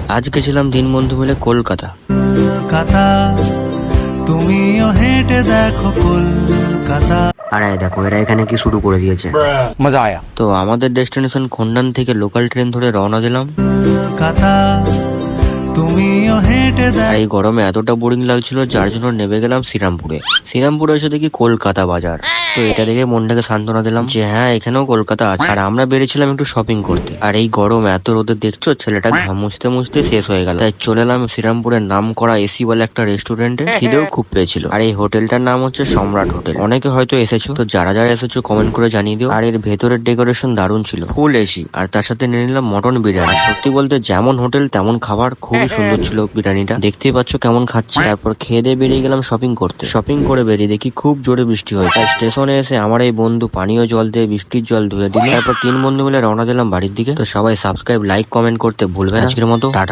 আজ গেছিলাম 3 বন্ধু মিলে কলকাতা। তুমিও হেঁটে দেখো কলকাতা। আরে দেখো এরা এখানে কি শুরু করে দিয়েছে। मजा आया। তো আমাদের ডেস্টিনেশন খন্ডান থেকে লোকাল ট্রেন ধরে রওনা দিলাম। কলকাতা তুমিও হেঁটে আর এই গরমে এতটা বোরিং লাগছিল যার জন্য নেমে গেলাম শ্রীরামপুরে। শ্রীরামপুরে এসে দেখি কলকাতা বাজার। তো এটা দেখে মনটাকে সান্ত্বনা দিলাম যে হ্যাঁ এখানেও কলকাতা আছে। আর আমরা বেরিয়েছিলাম একটু শপিং করতে। আর এই গরম এত রোদে দেখছো ছেলেটা ঘাম মুছতে মুছতে শেষ হয়ে গেল। তাই চলে এলাম শ্রীরামপুরের নাম করা এসি ওয়ালা একটা রেস্টুরেন্টে। খিদেও খুব পেয়েছিল। আর এই হোটেলটার নাম হচ্ছে সম্রাট হোটেল। অনেকে হয়তো এসেছো, তো যারা যারা এসেছো কমেন্ট করে জানিয়ে দিও। আর এর ভেতরের ডেকোরেশন দারুণ ছিল, ফুল এসি। আর তার সাথে নিয়ে নিলাম মটন বিরিয়ানি। সত্যি বলতে যেমন হোটেল তেমন খাবার, খুবই সুন্দর ছিল বিরিয়ানিটা। দেখতেই পাচ্ছ কেমন খাচ্ছি। তারপর খেয়ে দিয়ে বেরিয়ে গেলাম শপিং করতে। শপিং করে বেরিয়ে দেখি খুব জোরে বৃষ্টি হয়েছে। স্টেশনে এসে আমার এই বন্ধু পানীয় জল দিয়ে বৃষ্টির জল ধুয়ে দিল। তারপর 3 বন্ধু মিলে রওনা দিলাম বাড়ির দিকে। তো সবাই সাবস্ক্রাইব, লাইক, কমেন্ট করতে ভুলবেন। আজকের মতো টাটা।